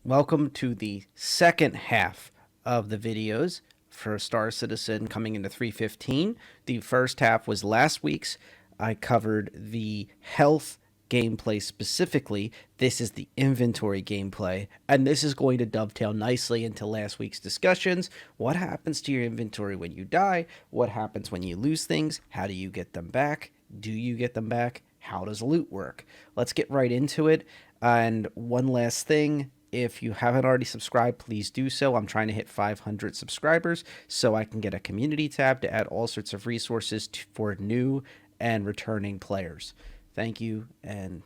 Welcome to the second half of the videos for Star Citizen coming into 3.15. The first half was last week's. I covered the health gameplay specifically. This is the inventory gameplay, and this is going to dovetail nicely into last week's discussions. What happens to your inventory when you die? What happens when you lose things? How do you get them back? Do you get them back? How does loot work? Let's get right into it. And one last thing, if you haven't already subscribed, please do so. I'm trying to hit 500 subscribers so I can get a community tab to add all sorts of resources for new and returning players. Thank you, and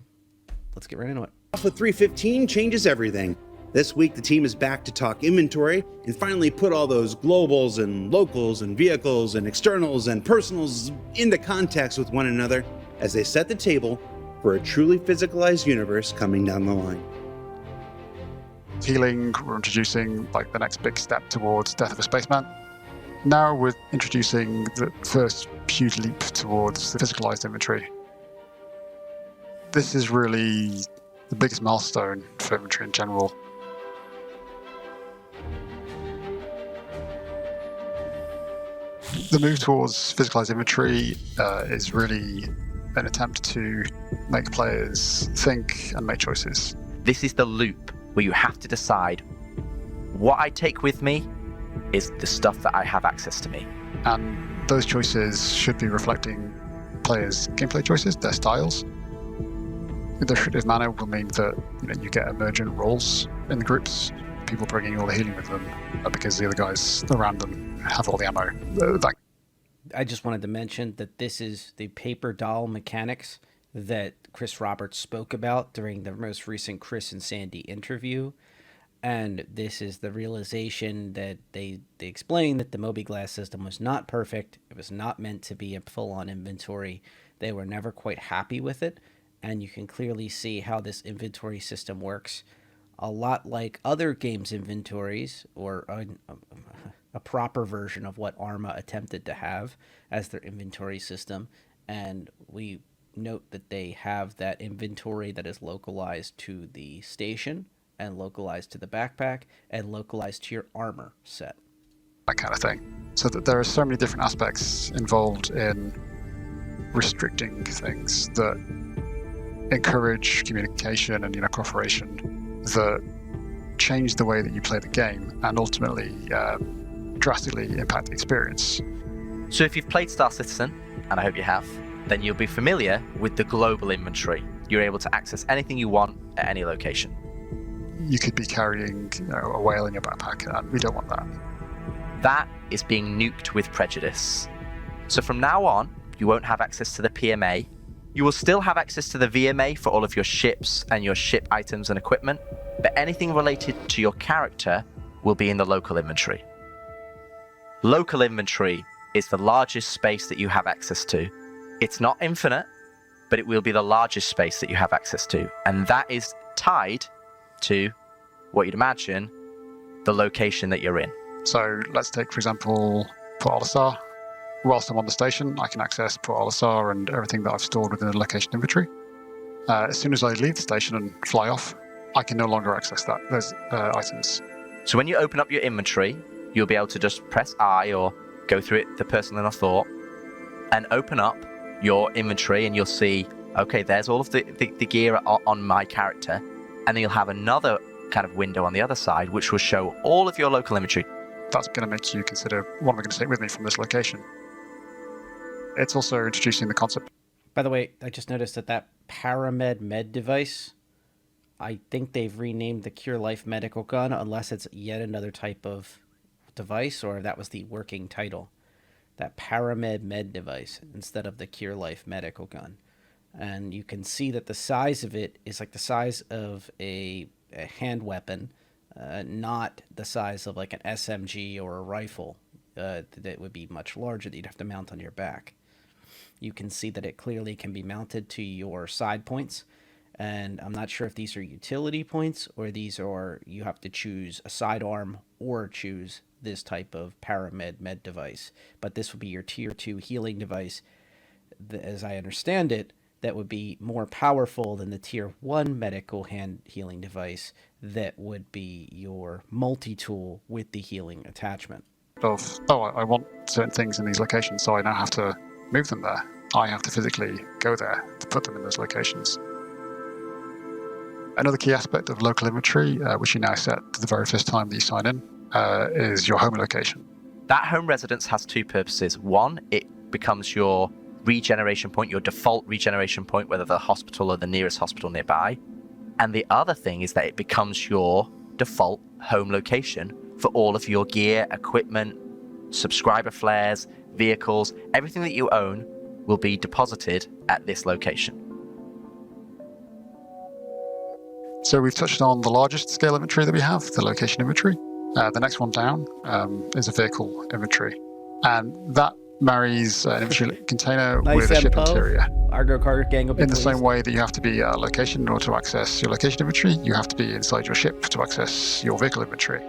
let's get right into it. Off with 3.15 changes everything. This week, the team is back to talk inventory and finally put all those globals and locals and vehicles and externals and personals into context with one another as they set the table for a truly physicalized universe coming down the line. Healing, we're introducing like the next big step towards Death of a Spaceman. Now we're introducing the first huge leap towards the physicalized inventory. This is really the biggest milestone for inventory in general. The move towards physicalized inventory is really an attempt to make players think and make choices. This is the loop where you have to decide what I take with me is the stuff that I have access to me. And those choices should be reflecting players' gameplay choices, their styles. The iterative manner will mean that you get emergent roles in the groups, people bringing all the healing with them because the other guys around them have all the ammo. I just wanted to mention that this is the paper doll mechanics that Chris Roberts spoke about during the most recent Chris and Sandy interview. And this is the realization that they explained that the Moby-Glass system was not perfect. It was not meant to be a full-on inventory. They were never quite happy with it. And you can clearly see how this inventory system works. A lot like other games' inventories, or a proper version of what Arma attempted to have as their inventory system. And we note that they have that inventory that is localized to the station and localized to the backpack and localized to your armor set. That kind of thing. So that there are so many different aspects involved in restricting things that encourage communication and cooperation, that change the way that you play the game and ultimately drastically impact the experience. So if you've played Star Citizen, and I hope you have, then you'll be familiar with the global inventory. You're able to access anything you want at any location. You could be carrying a whale in your backpack, and we don't want that. That is being nuked with prejudice. So from now on, you won't have access to the PMA. You will still have access to the VMA for all of your ships and your ship items and equipment, but anything related to your character will be in the local inventory. Local inventory is the largest space that you have access to. It's not infinite, but it will be the largest space that you have access to. And that is tied to what you'd imagine the location that you're in. So let's take, for example, Port Olisar. Whilst I'm on the station, I can access Port Olisar and everything that I've stored within the location inventory. As soon as I leave the station and fly off, I can no longer access those items. So when you open up your inventory, you'll be able to just press I or go through it the person in a thought and open up your inventory, and you'll see, okay, there's all of the gear on my character, and then you'll have another kind of window on the other side which will show all of your local inventory. That's going to make you consider, what am I going to take with me from this location? It's also introducing the concept. By the way, I just noticed that Paramed med device, I think they've renamed the Cure Life medical gun, unless it's yet another type of device, or that was the working title. That Paramed med device instead of the Cure Life medical gun. And you can see that the size of it is like the size of a hand weapon, not the size of like an SMG or a rifle that would be much larger that you'd have to mount on your back. You can see that it clearly can be mounted to your side points, and I'm not sure if these are utility points or these are, you have to choose a sidearm or choose this type of Paramed med device, but this would be your tier 2 healing device. As I understand it, that would be more powerful than the tier 1 medical hand healing device that would be your multi-tool with the healing attachment. Of, oh, I want certain things in these locations, so I now have to move them there. I have to physically go there to put them in those locations. Another key aspect of local inventory, which you now set to the very first time that you sign in, is your home location. That home residence has two purposes. One, it becomes your regeneration point, your default regeneration point, whether the hospital or the nearest hospital nearby. And the other thing is that it becomes your default home location for all of your gear, equipment, subscriber flares, vehicles, everything that you own will be deposited at this location. So we've touched on the largest scale inventory that we have, the location inventory. The next one down is a vehicle inventory. And that marries an inventory container with a ship interior. Argo cargo gang in the same way that you have to be a location in order to access your location inventory, you have to be inside your ship to access your vehicle inventory.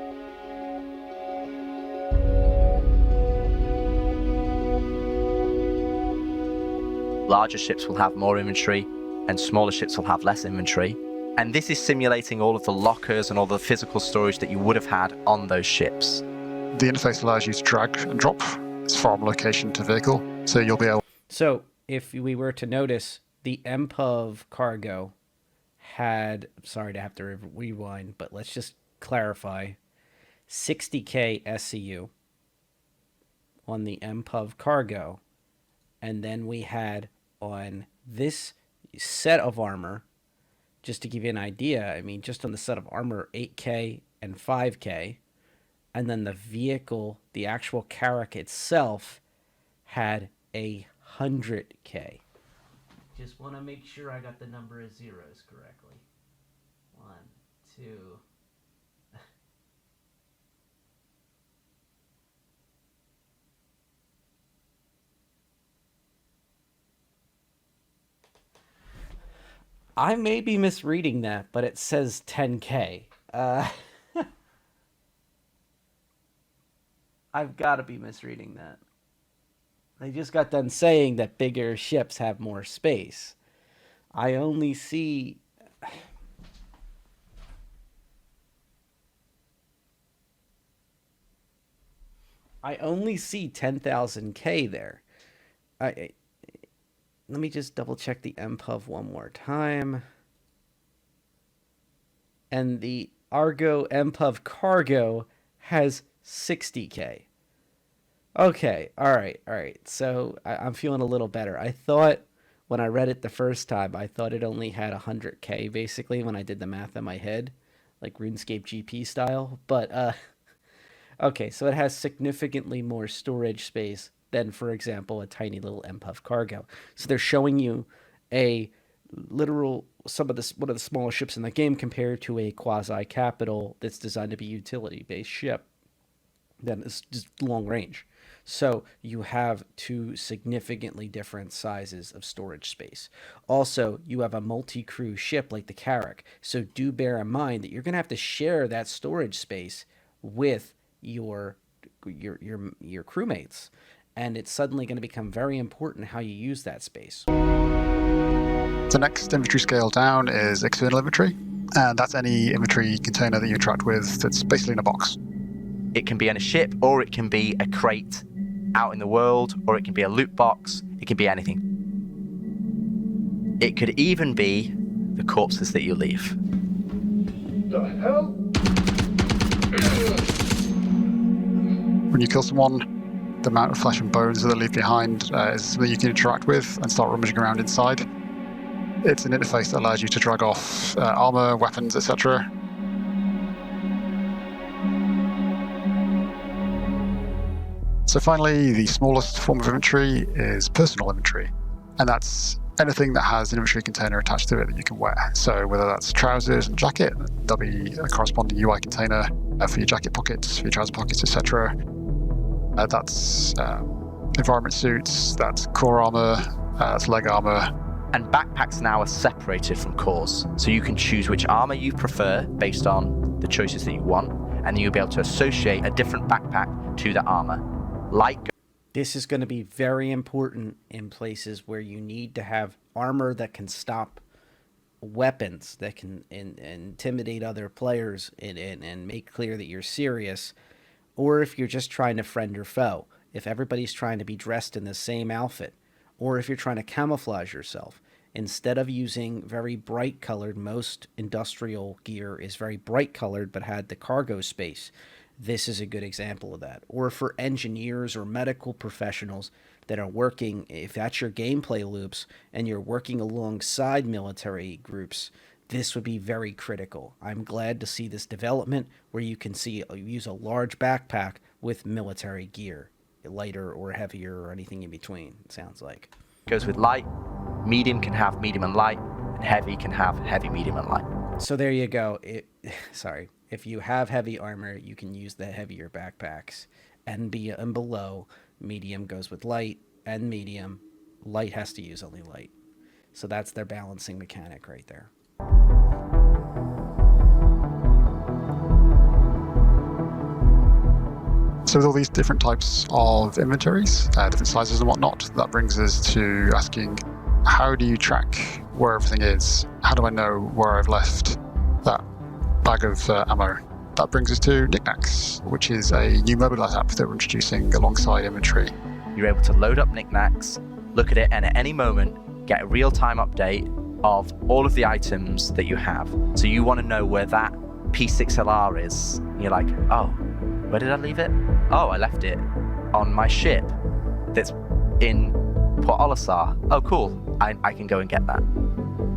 Larger ships will have more inventory and smaller ships will have less inventory. And this is simulating all of the lockers and all the physical storage that you would have had on those ships. The interface allows you to drag and drop from location to vehicle, so you'll be able... So if we were to notice, the MPOV cargo had, sorry to have to rewind, but let's just clarify, 60k SCU on the MPOV cargo. And then we had on this set of armor, just to give you an idea, I mean, just on the set of armor, 8k and 5k. And then the vehicle, the actual Carrack itself, had 100k. Just want to make sure I got the number of zeros correctly. 1, 2. I may be misreading that, but it says 10k. I've got to be misreading that. They just got done saying that bigger ships have more space. I only see... I only see 10,000K there. Let me just double check the MPOV one more time. And the Argo MPOV cargo has 60K. Okay, all right. So I'm feeling a little better. I thought when I read it the first time, I thought it only had 100K basically when I did the math in my head, like RuneScape GP style. But okay, so it has significantly more storage space than, for example, a tiny little MPOV cargo. So they're showing you a literal one of the smallest ships in the game compared to a quasi capital that's designed to be utility based ship. Then it's just long range. So you have two significantly different sizes of storage space. Also, you have a multi-crew ship like the Carrack. So do bear in mind that you're going to have to share that storage space with your crewmates. And it's suddenly going to become very important how you use that space. The next inventory scale down is external inventory. And that's any inventory container that you interact with that's basically in a box. It can be on a ship, or it can be a crate out in the world, or it can be a loot box. It can be anything. It could even be the corpses that you leave. The hell? When you kill someone, the amount of flesh and bones that they leave behind is something you can interact with and start rummaging around inside. It's an interface that allows you to drag off armor, weapons, etc. So finally, the smallest form of inventory is personal inventory, and that's anything that has an inventory container attached to it that you can wear. So whether that's trousers and jacket, there'll be a corresponding UI container for your jacket pockets, for your trouser pockets, etc. That's environment suits, that's core armor, that's leg armor. And backpacks now are separated from cores, so you can choose which armor you prefer based on the choices that you want, and then you'll be able to associate a different backpack to the armor. Like, this is going to be very important in places where you need to have armor that can stop weapons, that can intimidate other players and make clear that you're serious, or if you're just trying to friend or foe, if everybody's trying to be dressed in the same outfit, or if you're trying to camouflage yourself. Instead of using very bright colored, most industrial gear is very bright colored but had the cargo space. This is a good example of that. Or for engineers or medical professionals that are working, if that's your gameplay loops and you're working alongside military groups, this would be very critical. I'm glad to see this development where you can use a large backpack with military gear, lighter or heavier or anything in between, it sounds like. Goes with light, medium can have medium and light, and heavy can have heavy, medium, and light. So there you go. If you have heavy armor, you can use the heavier backpacks. And below, medium goes with light, and medium. Light has to use only light. So that's their balancing mechanic right there. So with all these different types of inventories, different sizes and whatnot, that brings us to asking, how do you track where everything is? How do I know where I've left that bag of ammo? That brings us to Knickknacks, which is a new mobile app that we're introducing alongside inventory. You're able to load up Knickknacks, look at it, and at any moment get a real-time update of all of the items that you have. So you want to know where that P6LR is. And you're like, oh, where did I leave it? Oh, I left it on my ship that's in Port Olisar. Oh, cool. I can go and get that.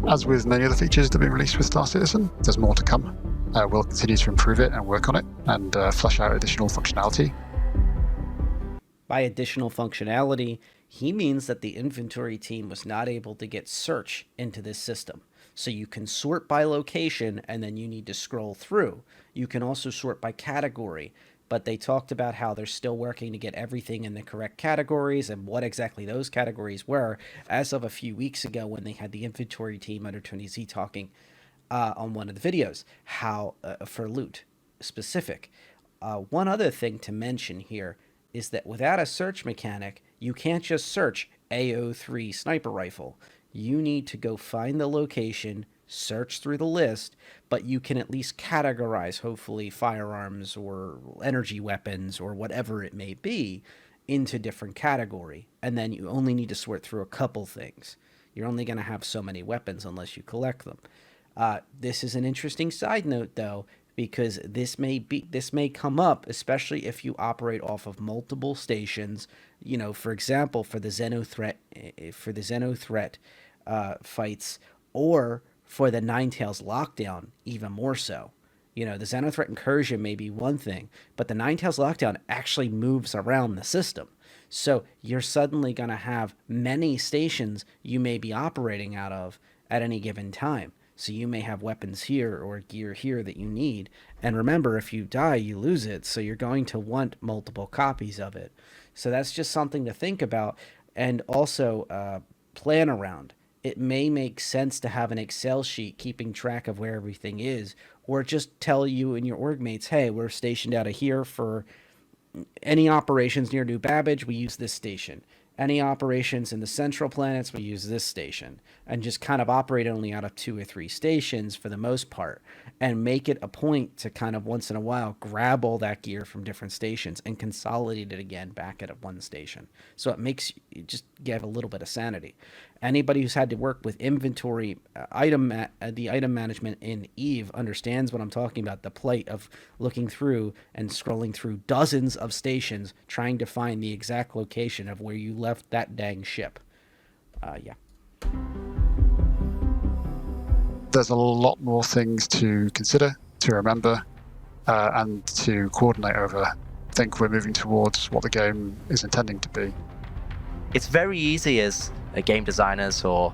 As with many other features that have been released with Star Citizen, there's more to come. We'll continue to improve it and work on it and flesh out additional functionality. By additional functionality, he means that the inventory team was not able to get search into this system. So you can sort by location and then you need to scroll through. You can also sort by category, but they talked about how they're still working to get everything in the correct categories and what exactly those categories were as of a few weeks ago when they had the inventory team under Tony Z talking on one of the videos, how for loot specific. One other thing to mention here is that without a search mechanic, you can't just search AO3 sniper rifle. You need to go find the location, search through the list, but you can at least categorize, hopefully, firearms or energy weapons or whatever it may be into different category. And then you only need to sort through a couple things. You're only going to have so many weapons unless you collect them. This is an interesting side note, though, because this may come up, especially if you operate off of multiple stations. You know, for example, for the Xeno threat fights, or for the Ninetales lockdown, even more so. You know, the Xeno threat incursion may be one thing, but the Ninetales lockdown actually moves around the system. So you're suddenly going to have many stations you may be operating out of at any given time. So you may have weapons here or gear here that you need. And remember, if you die, you lose it. So you're going to want multiple copies of it. So that's just something to think about. And also plan around. It may make sense to have an Excel sheet keeping track of where everything is. Or just tell you and your org mates, hey, we're stationed out of here for any operations near New Babbage, we use this station. Any operations in the central planets, we use this station, and just kind of operate only out of 2 or 3 stations for the most part, and make it a point to kind of once in a while grab all that gear from different stations and consolidate it again back at one station. So it makes you just give a little bit of sanity. Anybody who's had to work with inventory, the item management in EVE understands what I'm talking about, the plight of looking through and scrolling through dozens of stations trying to find the exact location of where you left that dang ship. Yeah. There's a lot more things to consider, to remember, and to coordinate over. I think we're moving towards what the game is intending to be. It's very easy as game designers or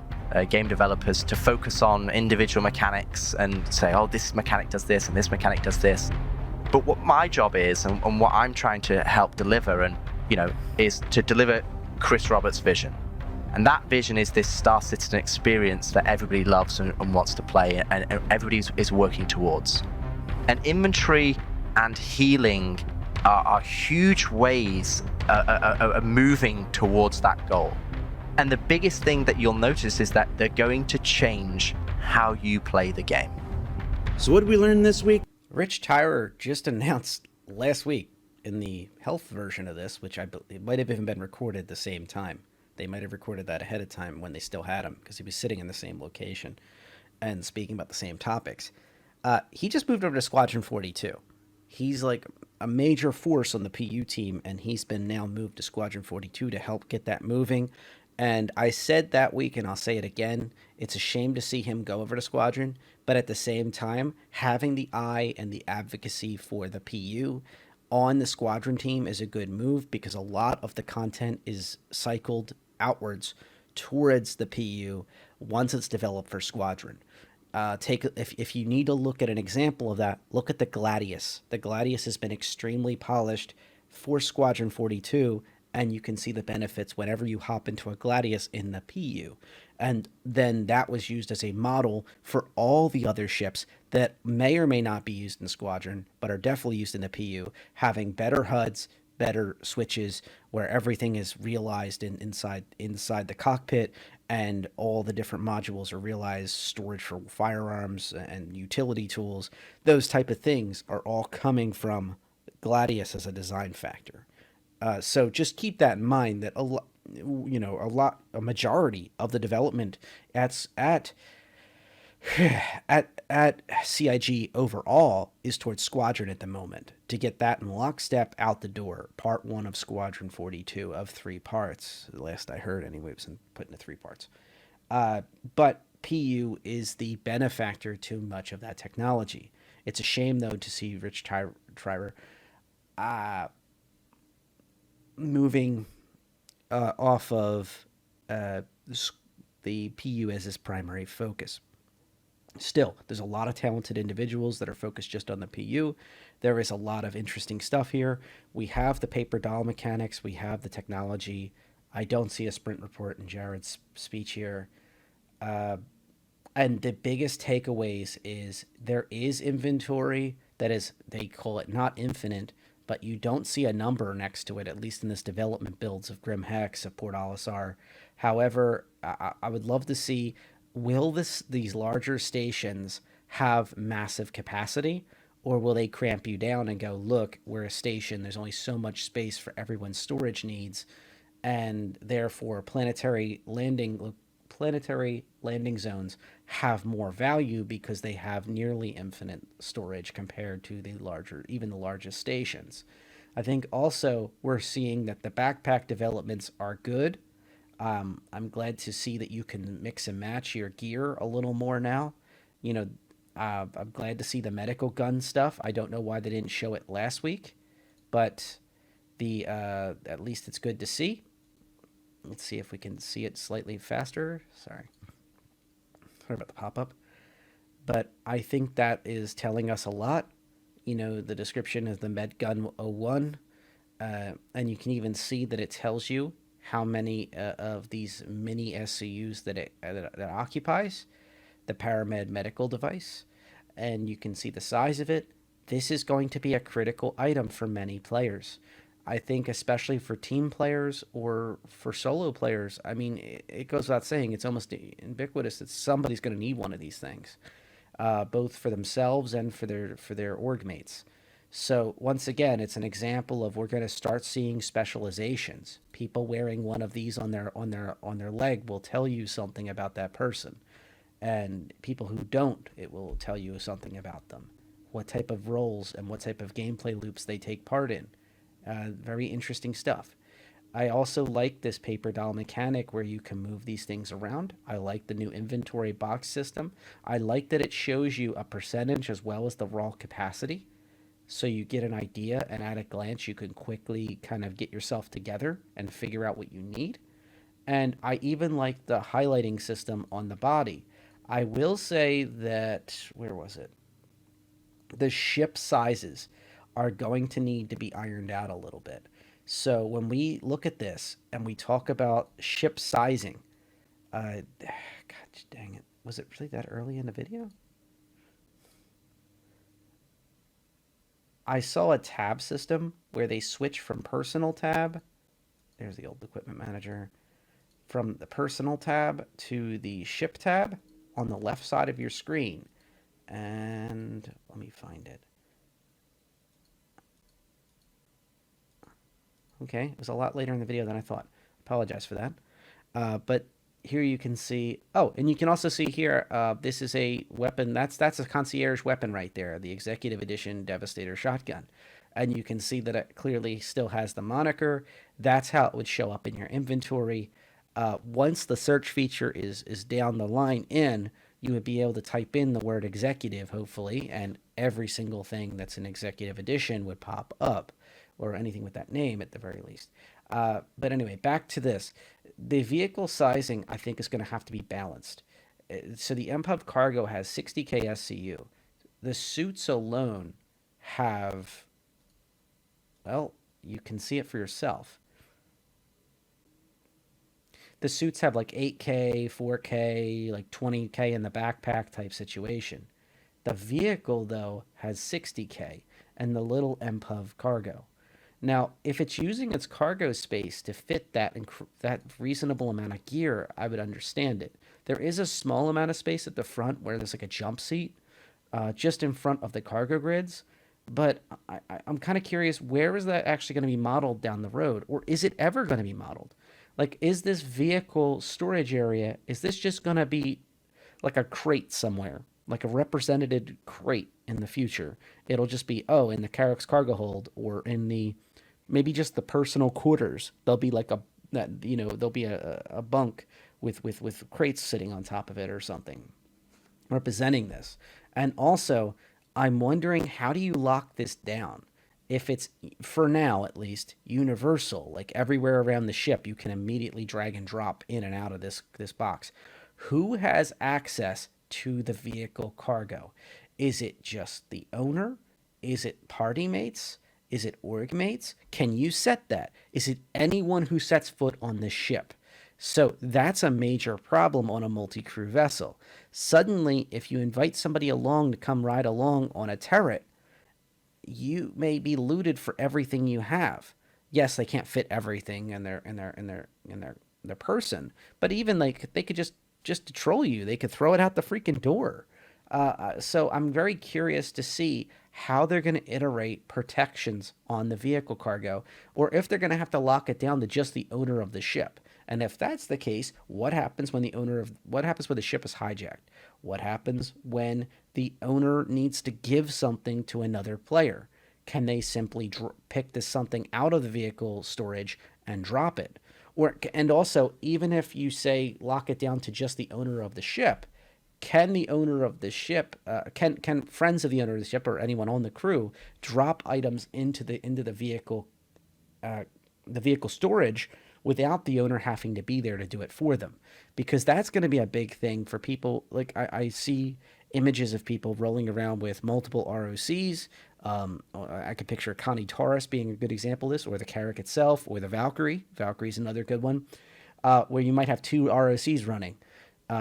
game developers to focus on individual mechanics and say, oh, this mechanic does this and this mechanic does this. But what my job is and what I'm trying to help deliver is to deliver Chris Roberts' vision. And that vision is this Star Citizen experience that everybody loves and wants to play and everybody is working towards. And inventory and healing are huge ways of moving towards that goal. And the biggest thing that you'll notice is that they're going to change how you play the game. So what did we learn this week? Rich Tyrer just announced last week in the health version of this, which it might have even been recorded at the same time. They might have recorded that ahead of time when they still had him, because he was sitting in the same location and speaking about the same topics. He just moved over to Squadron 42. He's like a major force on the PU team, and he's been now moved to Squadron 42 to help get that moving. And I said that week, and I'll say it again, it's a shame to see him go over to Squadron, but at the same time, having the eye and the advocacy for the PU on the Squadron team is a good move, because a lot of the content is cycled outwards towards the PU once it's developed for Squadron. If you need to look at an example of that, look at the Gladius. The Gladius has been extremely polished for Squadron 42, and you can see the benefits whenever you hop into a Gladius in the PU. And then that was used as a model for all the other ships that may or may not be used in Squadron, but are definitely used in the PU, having better HUDs, better switches, where everything is realized inside the cockpit, and all the different modules are realized, storage for firearms and utility tools. Those type of things are all coming from Gladius as a design factor. So just keep that in mind, that a majority of the development at CIG overall is towards Squadron at the moment, to get that in lockstep out the door. Part 1 of Squadron 42 of 3 parts, the last I heard anyway, it was put into 3 parts. But PU is the benefactor to much of that technology. It's a shame, though, to see Rich Tyrer moving off of the PU as his primary focus. Still, there's a lot of talented individuals that are focused just on the PU. There is a lot of interesting stuff here. We have the paper doll mechanics. We have the technology. I don't see a sprint report in Jared's speech here. And the biggest takeaways is there is inventory that is, they call it not infinite, but you don't see a number next to it, at least in this development builds of Grim Hex, of Port Olisar. However, I would love to see, will these larger stations have massive capacity, or will they cramp you down and go, look, we're a station, there's only so much space for everyone's storage needs, and therefore planetary landing zones have more value because they have nearly infinite storage compared to even the largest stations. I think also we're seeing that the backpack developments are good. I'm glad to see that you can mix and match your gear a little more now. I'm glad to see the medical gun stuff. I don't know why they didn't show it last week, but at least it's good to see. Let's see if we can see it slightly faster. Sorry about the pop-up. But I think that is telling us a lot. The description is the Medgun 01, and you can even see that it tells you how many of these mini SCUs that it occupies, the Paramed medical device, and you can see the size of it. This is going to be a critical item for many players. I think especially for team players or for solo players, I mean, it goes without saying, it's almost ubiquitous that somebody's going to need one of these things, both for themselves and for their org mates. So once again, it's an example of, we're going to start seeing specializations. People wearing one of these on their leg will tell you something about that person, and people who don't, it will tell you something about them, what type of roles and what type of gameplay loops they take part in. Very interesting stuff. I also like this paper doll mechanic where you can move these things around. I like the new inventory box system. I like that it shows you a percentage as well as the raw capacity, so you get an idea, and at a glance you can quickly kind of get yourself together and figure out what you need. And I even like the highlighting system on the body. I will say that, where was it? The ship sizes are going to need to be ironed out a little bit. So when we look at this and we talk about ship sizing, God dang it, was it really that early in the video? I saw a tab system where they switch from personal tab, there's the old equipment manager, from the personal tab to the ship tab on the left side of your screen. And let me find it. Okay, it was a lot later in the video than I thought. Apologize for that. But here you can see, oh, and you can also see here, this is a weapon, that's a concierge weapon right there, the Executive Edition Devastator shotgun. And you can see that it clearly still has the moniker. That's how it would show up in your inventory. Once the search feature is down the line in, you would be able to type in the word executive, hopefully, and every single thing that's an Executive Edition would pop up, or anything with that name at the very least. But anyway, back to this. The vehicle sizing, I think, is going to have to be balanced. So the MPUB Cargo has 60K SCU. The suits alone have, well, you can see it for yourself. The suits have like 8K, 4K, like 20K in the backpack type situation. The vehicle, though, has 60K and the little MPUB Cargo. Now, if it's using its cargo space to fit that reasonable amount of gear, I would understand it. There is a small amount of space at the front where there's like a jump seat just in front of the cargo grids. But I'm kind of curious, where is that actually going to be modeled down the road? Or is it ever going to be modeled? Like, is this vehicle storage area, is this just going to be like a crate somewhere? Like a represented crate in the future? It'll just be, oh, in the Carrack's cargo hold, or in the, maybe just the personal quarters. There'll be like there'll be a bunk with crates sitting on top of it or something representing this. And also, I'm wondering, how do you lock this down? If it's, for now at least, universal, like everywhere around the ship, you can immediately drag and drop in and out of this box. Who has access to the vehicle cargo? Is it just the owner? Is it party mates? Is it org mates? Can you set that? Is it anyone who sets foot on the ship? So that's a major problem on a multi-crew vessel. Suddenly, if you invite somebody along to come ride along on a turret, you may be looted for everything you have. Yes, they can't fit everything in their person, but even like they could just to troll you, they could throw it out the freaking door. So I'm very curious to see how they're going to iterate protections on the vehicle cargo, or if they're going to have to lock it down to just the owner of the ship. And if that's the case, what happens when the ship is hijacked? What happens when the owner needs to give something to another player? Can they simply pick this something out of the vehicle storage and drop it? And also, even if you say lock it down to just the owner of the ship, can the owner of the ship, can friends of the owner of the ship or anyone on the crew drop items into the vehicle storage without the owner having to be there to do it for them? Because that's going to be a big thing for people. Like I see images of people rolling around with multiple ROCs. I could picture Connie Taurus being a good example of this, or the Carrack itself, or the Valkyrie. Valkyrie's another good one, where you might have two ROCs running.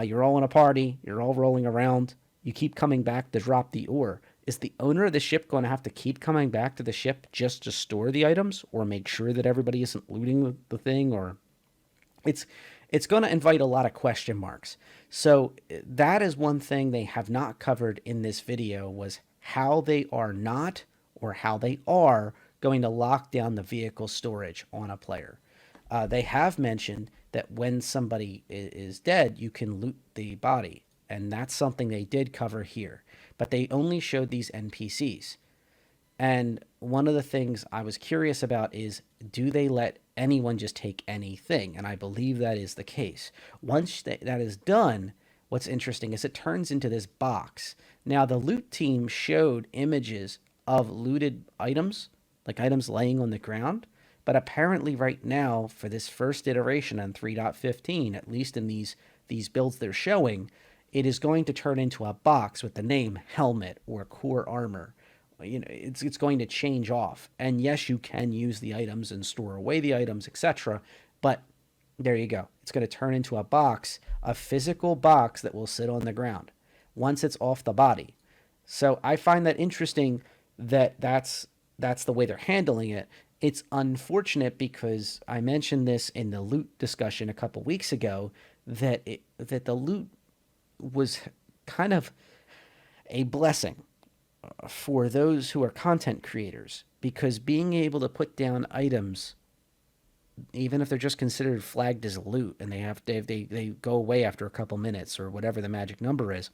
You're all in a party. You're all rolling around. You keep coming back to drop the ore. Is the owner of the ship going to have to keep coming back to the ship just to store the items, or make sure that everybody isn't looting the thing? Or it's going to invite a lot of question marks. So that is one thing they have not covered in this video, was how they are not, or how they are going to lock down the vehicle storage on a player. They have mentioned that when somebody is dead, you can loot the body. And that's something they did cover here. But they only showed these NPCs. And one of the things I was curious about is, do they let anyone just take anything? And I believe that is the case. Once that is done, what's interesting is it turns into this box. Now, the loot team showed images of looted items, like items laying on the ground. But apparently right now, for this first iteration on 3.15, at least in these builds they're showing, it is going to turn into a box with the name helmet or core armor. You know, it's going to change off. And yes, you can use the items and store away the items, etc. But there you go. It's going to turn into a box, a physical box that will sit on the ground once it's off the body. So I find that interesting that that's the way they're handling it. It's unfortunate because I mentioned this in the loot discussion a couple weeks ago that the loot was kind of a blessing for those who are content creators, because being able to put down items, even if they're just considered flagged as loot and they go away after a couple minutes or whatever the magic number is,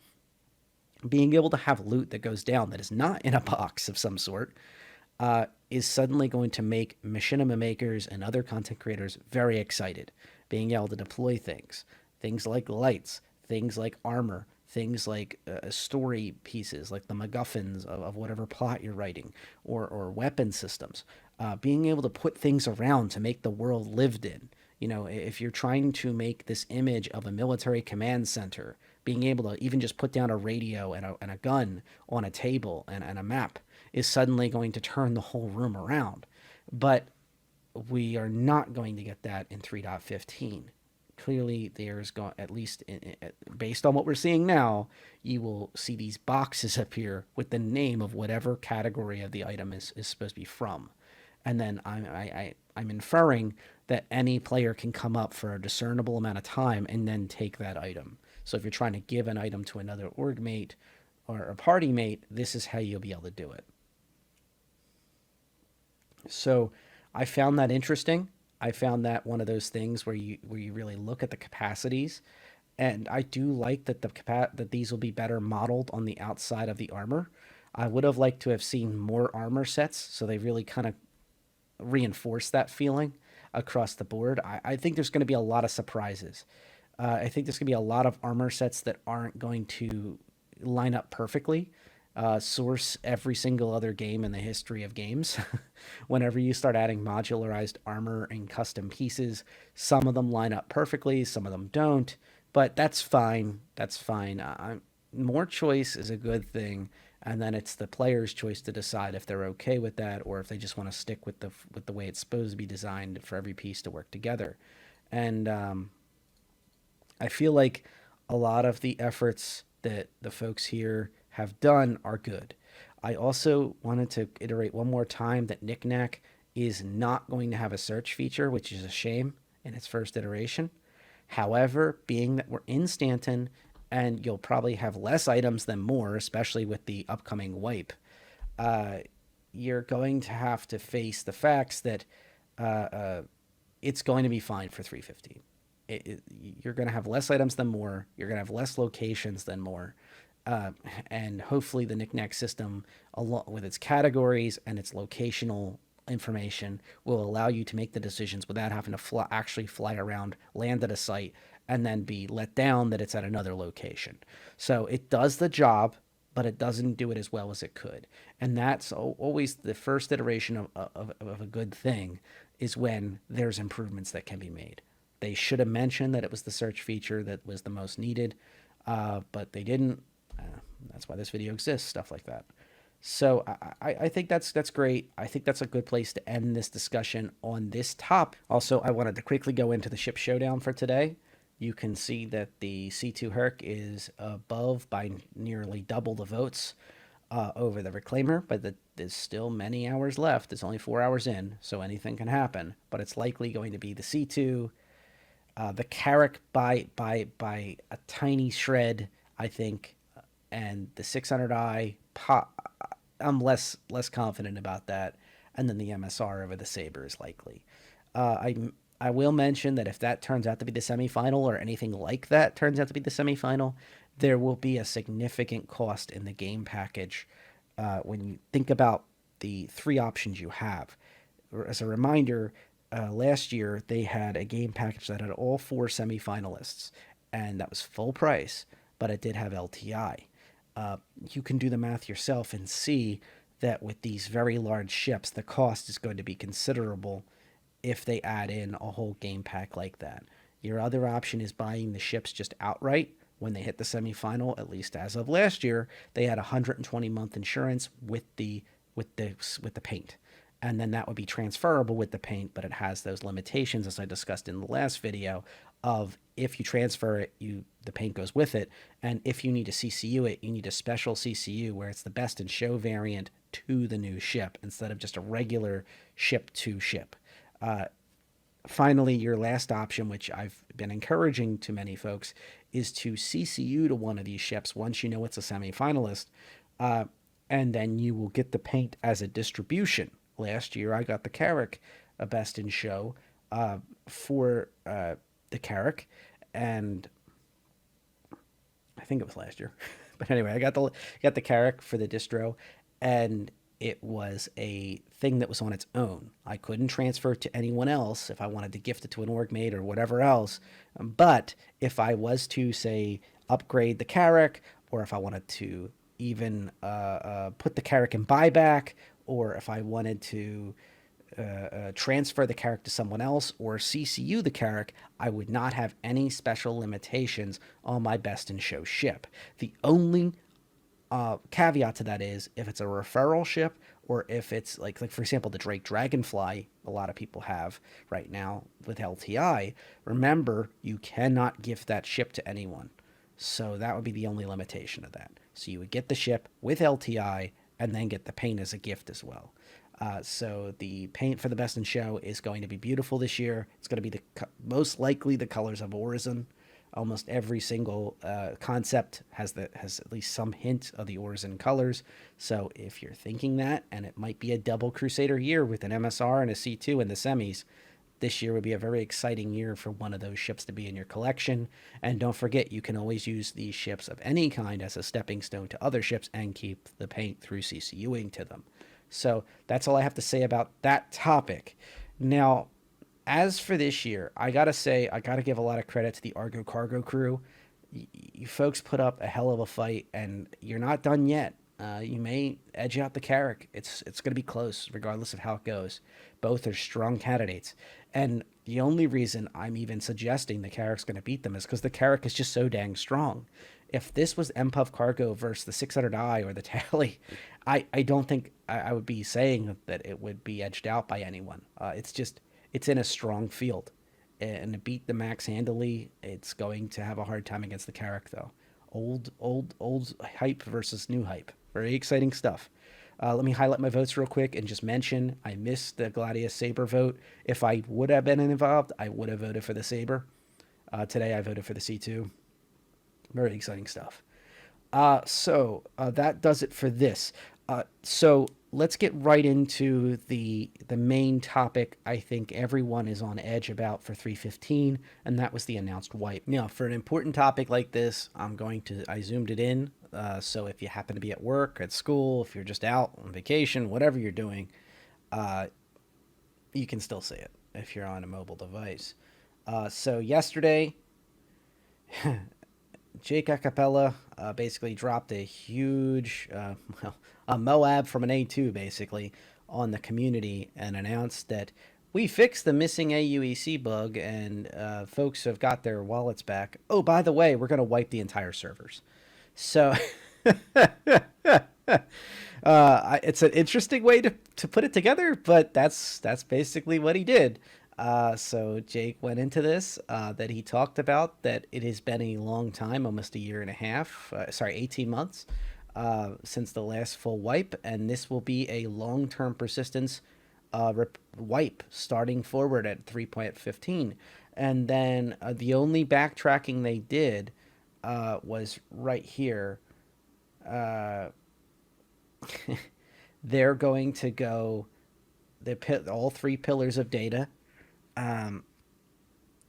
being able to have loot that goes down that is not in a box of some sort is suddenly going to make machinima makers and other content creators very excited. Being able to deploy things like lights, things like armor, things like story pieces, like the MacGuffins of whatever plot you're writing, or weapon systems. Being able to put things around to make the world lived in. You know, if you're trying to make this image of a military command center, being able to even just put down a radio and a gun on a table and a map is suddenly going to turn the whole room around. But we are not going to get that in 3.15. Clearly, there's going, at least based on what we're seeing now, you will see these boxes appear with the name of whatever category of the item is supposed to be from. And then I'm inferring that any player can come up for a discernible amount of time and then take that item. So if you're trying to give an item to another org mate or a party mate, this is how you'll be able to do it. So I found that interesting. I found that one of those things where you really look at the capacities, and I do like that that these will be better modeled on the outside of the armor. I would have liked to have seen more armor sets, so they really kind of reinforce that feeling across the board. I think there's going to be a lot of surprises. I think there's going to be a lot of armor sets that aren't going to line up perfectly. Source every single other game in the history of games. Whenever you start adding modularized armor and custom pieces, some of them line up perfectly, some of them don't, but that's fine. That's fine. More choice is a good thing, and then it's the player's choice to decide if they're okay with that or if they just want to stick with the way it's supposed to be designed for every piece to work together. And I feel like a lot of the efforts that the folks here have done are good. I also wanted to iterate one more time that Knick-Knack is not going to have a search feature, which is a shame in its first iteration. However, being that we're in Stanton and you'll probably have less items than more, especially with the upcoming wipe, you're going to have to face the facts that it's going to be fine for 315. You're going to have less items than more. You're going to have less locations than more. And hopefully the Knick-Knack system, along with its categories and its locational information, will allow you to make the decisions without having to actually fly around, land at a site, and then be let down that it's at another location. So it does the job, but it doesn't do it as well as it could. And that's always the first iteration of a good thing, is when there's improvements that can be made. They should have mentioned that it was the search feature that was the most needed, but they didn't. That's why this video exists, stuff like that. So I think that's great. I think that's a good place to end this discussion on this topic. Also, I wanted to quickly go into the ship showdown for today. You can see that the C2 Herc is above by nearly double the votes over the Reclaimer, but there's still many hours left. It's only 4 hours in, so anything can happen. But it's likely going to be the C2, the Carrack by a tiny shred, I think, and the 600i. I'm less confident about that, and then the MSR over the Saber is likely. I will mention that if that turns out to be the semifinal, or anything like that turns out to be the semifinal, there will be a significant cost in the game package when you think about the three options you have. As a reminder, last year they had a game package that had all 4 semifinalists, and that was full price, but it did have LTI. You can do the math yourself and see that with these very large ships, the cost is going to be considerable if they add in a whole game pack like that. Your other option is buying the ships just outright when they hit the semifinal. At least as of last year, they had 120-month insurance with the paint, and then that would be transferable with the paint, but it has those limitations, as I discussed in the last video, of if you transfer it, the paint goes with it, and if you need to CCU it, you need a special CCU where it's the best in show variant to the new ship instead of just a regular ship to ship. Finally, your last option, which I've been encouraging to many folks, is to CCU to one of these ships once you know it's a semifinalist, and then you will get the paint as a distribution. Last year, I got the Carrack Best in Show for the Carrack, and I think it was last year. But anyway, I got the Carrack for the distro, and it was a thing that was on its own. I couldn't transfer it to anyone else if I wanted to gift it to an org mate or whatever else. But if I was to, say, upgrade the Carrack, or if I wanted to even put the Carrack in buyback, or if I wanted to transfer the Carrack to someone else or CCU the Carrack, I would not have any special limitations on my Best in Show ship. The only caveat to that is if it's a referral ship, or if it's like for example the Drake Dragonfly a lot of people have right now with LTI. Remember, you cannot gift that ship to anyone, so that would be the only limitation of that. So you would get the ship with LTI and then get the paint as a gift as well. So the paint for the Best in Show is going to be beautiful this year. It's going to be most likely the colors of Orison. Almost every single concept has at least some hint of the Orison colors. So if you're thinking that, and it might be a double Crusader year with an MSR and a C2 in the semis, this year would be a very exciting year for one of those ships to be in your collection. And don't forget, you can always use these ships of any kind as a stepping stone to other ships and keep the paint through CCUing to them. So that's all I have to say about that topic. Now, as for this year, I got to give a lot of credit to the Argo Cargo crew. You folks put up a hell of a fight, and you're not done yet. You may edge out the Carrack. It's going to be close, regardless of how it goes. Both are strong candidates. And the only reason I'm even suggesting the Carrack's going to beat them is because the Carrack is just so dang strong. If this was MPUF Cargo versus the 600i or the Tally, I don't think I would be saying that it would be edged out by anyone. It's in a strong field. And to beat the Max handily, it's going to have a hard time against the Carrack, though. Old hype versus new hype. Very exciting stuff. Let me highlight my votes real quick and just mention I missed the Gladius Saber vote. If I would have been involved, I would have voted for the Saber. Today I voted for the C2. Very exciting stuff. So that does it for this. So let's get right into the main topic I think everyone is on edge about for 315, and that was the announced wipe. Now, for an important topic like this, I zoomed it in, so if you happen to be at work, at school, if you're just out on vacation, whatever you're doing, you can still see it if you're on a mobile device. So yesterday, Jake Acapella basically dropped a huge, a Moab from an A2 basically on the community and announced that we fixed the missing AUEC bug and folks have got their wallets back. Oh, by the way, we're going to wipe the entire servers. So it's an interesting way to put it together, but that's basically what he did. So Jake went into this, that he talked about that it has been a long time, almost a year and a half, 18 months, since the last full wipe. And this will be a long-term persistence, wipe starting forward at 3.15. And then, the only backtracking they did, was right here. They're going to go, all three pillars of data.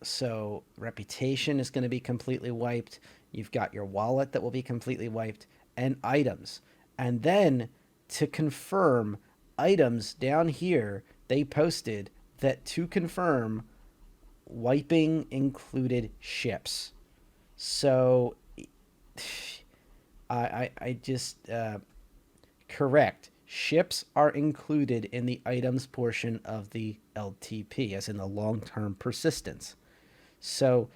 So reputation is going to be completely wiped. You've got your wallet that will be completely wiped, and items. And then to confirm items down here, they posted that to confirm wiping included ships. So I just, correct. Ships are included in the items portion of the LTP, as in the long-term persistence. So,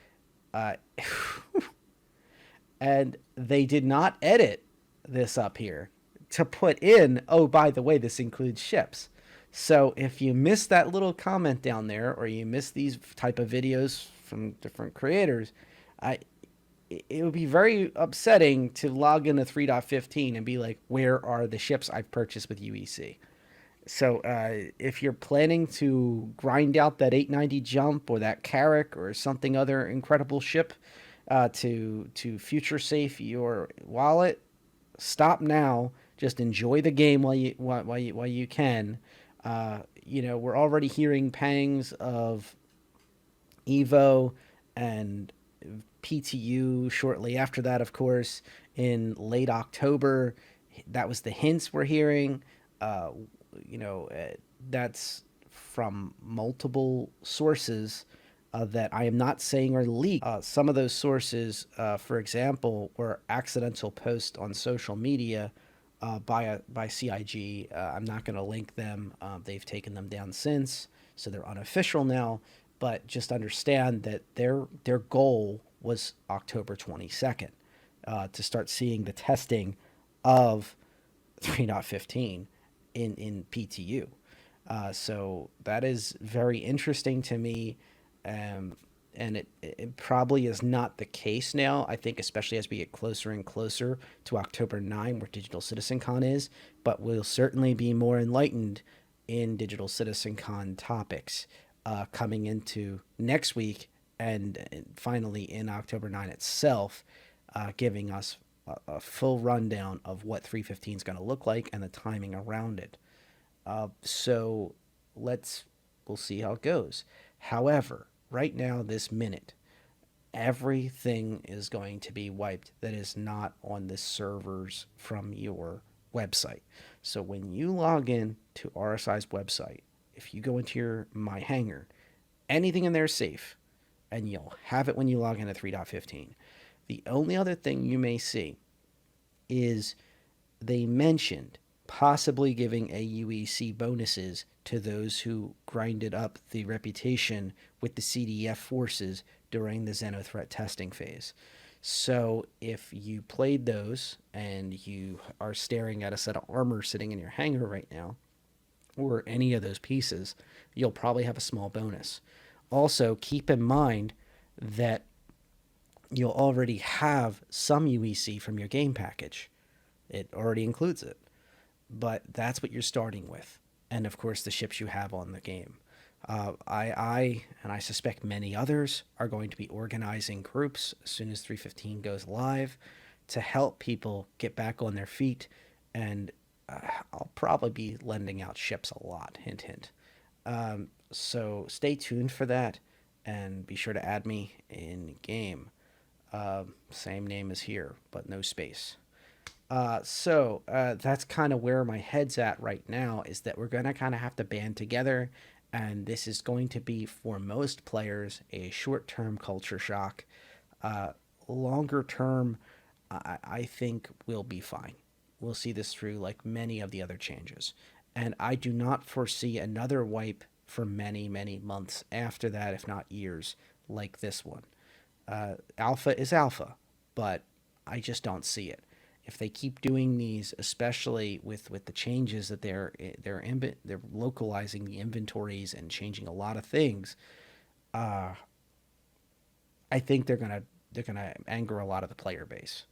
and they did not edit this up here to put in, oh, by the way, this includes ships. So if you missed that little comment down there, or you missed these type of videos from different creators, it would be very upsetting to log into 3.15 and be like, where are the ships I've purchased with UEC? So if you're planning to grind out that 890 jump or that Carrack or something other incredible ship to future safe your wallet, stop now. Just enjoy the game while you can. We're already hearing pangs of Evo and PTU shortly after that, of course, in late October. That was the hints we're hearing. Uh, that's from multiple sources that I am not saying are leaked. Some of those sources, for example, were accidental posts on social media by CIG. I'm not going to link them. They've taken them down since, so they're unofficial now. But just understand that their goal was October 22nd to start seeing the testing of 3.15 in PTU. So that is very interesting to me. And it probably is not the case now. I think especially as we get closer and closer to October 9, where Digital Citizen Con is, but we'll certainly be more enlightened in Digital Citizen Con topics coming into next week and finally in October 9 itself, giving us a full rundown of what 315 is going to look like and the timing around it. So we'll see how it goes. However, right now, this minute, everything is going to be wiped that is not on the servers from your website. So when you log in to RSI's website, if you go into your My Hangar, anything in there is safe, and you'll have it when you log in to 3.15. The only other thing you may see is they mentioned possibly giving AUEC bonuses to those who grinded up the reputation with the CDF forces during the Xenothreat testing phase. So if you played those and you are staring at a set of armor sitting in your hangar right now, or any of those pieces, you'll probably have a small bonus. Also, keep in mind that you'll already have some UEC from your game package. It already includes it. But that's what you're starting with. And of course, the ships you have on the game. I and I suspect many others are going to be organizing groups as soon as 315 goes live to help people get back on their feet. And I'll probably be lending out ships a lot, hint, hint. So stay tuned for that and be sure to add me in game. Same name as here, but no space. So that's kind of where my head's at right now, is that we're going to kind of have to band together, and this is going to be, for most players, a short-term culture shock. Longer term, I think we'll be fine. We'll see this through like many of the other changes. And I do not foresee another wipe for many, many months after that, if not years, like this one. Alpha is alpha, but I just don't see it. If they keep doing these, especially with the changes that they're localizing the inventories and changing a lot of things, I think they're gonna anger a lot of the player base.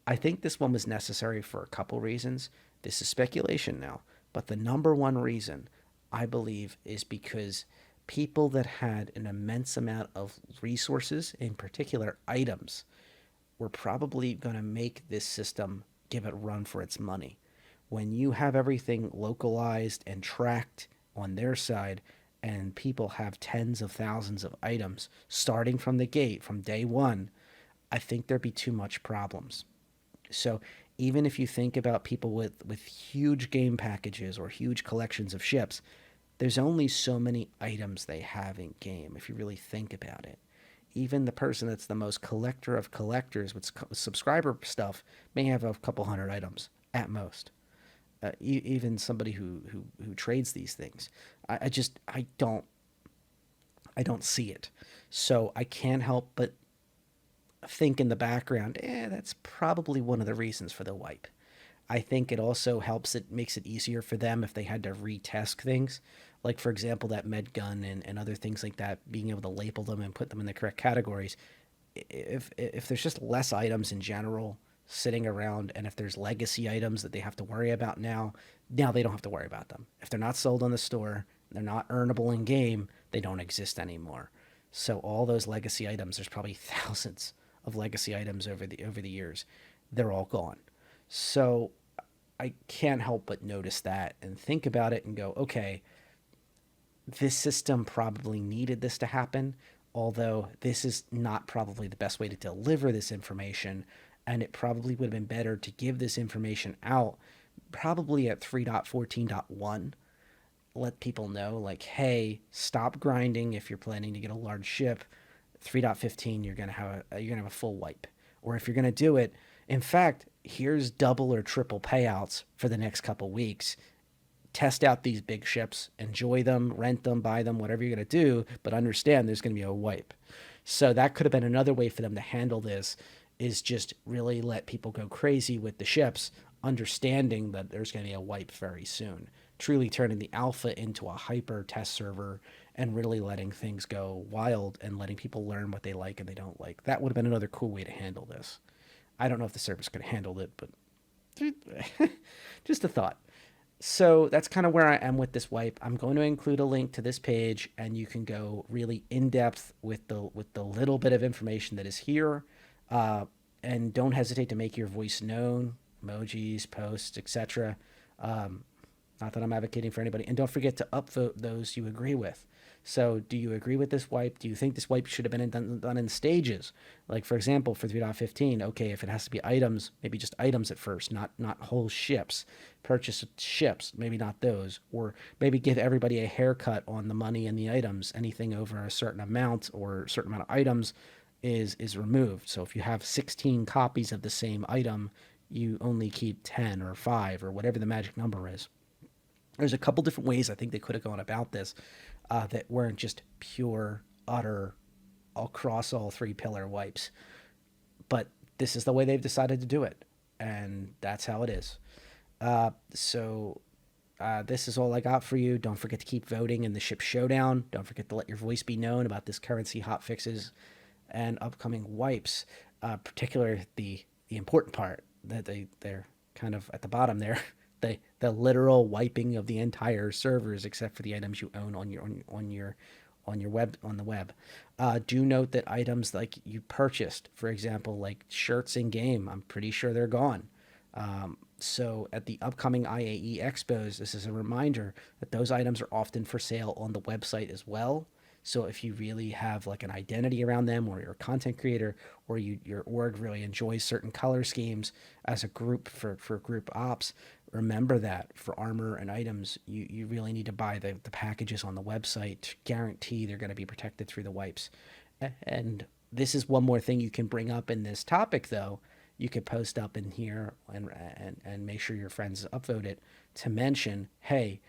I think this one was necessary for a couple reasons. This is speculation now, but the number one reason I believe is because people that had an immense amount of resources, in particular items, we're probably going to make this system give it a run for its money. When you have everything localized and tracked on their side, and people have tens of thousands of items starting from the gate, from day one, I think there'd be too much problems. So even if you think about people with huge game packages or huge collections of ships, there's only so many items they have in game, if you really think about it. Even the person that's the most collector of collectors with subscriber stuff may have a couple hundred items at most. Even somebody who trades these things, I don't see it. So I can't help but think in the background, that's probably one of the reasons for the wipe. I think it also makes it easier for them if they had to retest things. Like, for example, that med gun and other things like that, being able to label them and put them in the correct categories. if there's just less items in general sitting around, and if there's legacy items that they have to worry about now they don't have to worry about them. If they're not sold on the store, they're not earnable in game, they don't exist anymore. So all those legacy items, there's probably thousands of legacy items over the years, they're all gone. So I can't help but notice that and think about it and go, okay, this system probably needed this to happen, although this is not probably the best way to deliver this information. And it probably would have been better to give this information out probably at 3.14.1. Let people know, like, hey, stop grinding if you're planning to get a large ship. 3.15, you're gonna have a full wipe. Or if you're gonna do it, in fact, here's double or triple payouts for the next couple weeks. Test out these big ships, enjoy them, rent them, buy them, whatever you're going to do, but understand there's going to be a wipe. So that could have been another way for them to handle this, is just really let people go crazy with the ships, understanding that there's going to be a wipe very soon. Truly turning the alpha into a hyper test server and really letting things go wild and letting people learn what they like and they don't like. That would have been another cool way to handle this. I don't know if the service could have handled it, but just a thought. So that's kind of where I am with this wipe. I'm going to include a link to this page, and you can go really in depth with the little bit of information that is here. And don't hesitate to make your voice known, emojis, posts, etc. Not that I'm advocating for anybody. And don't forget to upvote those you agree with. So do you agree with this wipe? Do you think this wipe should have been done in stages? Like, for example, for 3.15, okay, if it has to be items, maybe just items at first, not whole ships. Purchase ships, maybe not those. Or maybe give everybody a haircut on the money and the items. Anything over a certain amount or a certain amount of items is removed. So if you have 16 copies of the same item, you only keep 10 or 5 or whatever the magic number is. There's a couple different ways I think they could have gone about this that weren't just pure, utter, across all three pillar wipes. But this is the way they've decided to do it. And that's how it is. So this is all I got for you. Don't forget to keep voting in the ship Showdown. Don't forget to let your voice be known about this currency hotfixes and upcoming wipes. Particularly the important part that they're kind of at the bottom there. The literal wiping of the entire servers except for the items you own on the web. Do note that items like you purchased, for example, like shirts in game, I'm pretty sure they're gone. So at the upcoming IAE expos, this is a reminder that those items are often for sale on the website as well. So if you really have like an identity around them, or you're a content creator, or your org really enjoys certain color schemes as a group for group ops, remember that for armor and items, you really need to buy the packages on the website to guarantee they're going to be protected through the wipes. And this is one more thing you can bring up in this topic, though. You could post up in here and make sure your friends upvote it to mention, hey,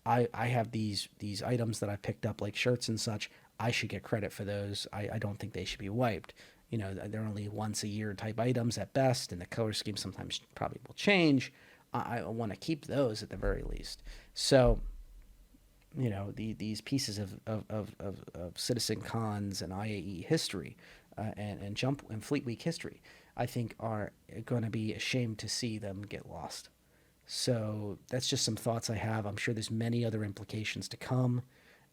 I have these items that I picked up, like shirts and such. I should get credit for those. I don't think they should be wiped. You know, they're only once a year type items at best, and the color scheme sometimes probably will change. I want to keep those at the very least. So, you know, these pieces of Citizen Cons and IAE history and Jump and Fleet Week history, I think are going to be a shame to see them get lost. So that's just some thoughts I have. I'm sure there's many other implications to come,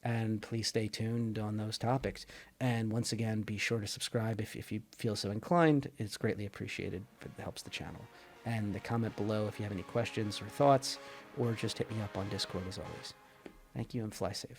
and please stay tuned on those topics. And once again, be sure to subscribe if you feel so inclined. It's greatly appreciated. It helps the channel. And the comment below if you have any questions or thoughts, or just hit me up on Discord as always. Thank you and fly safe.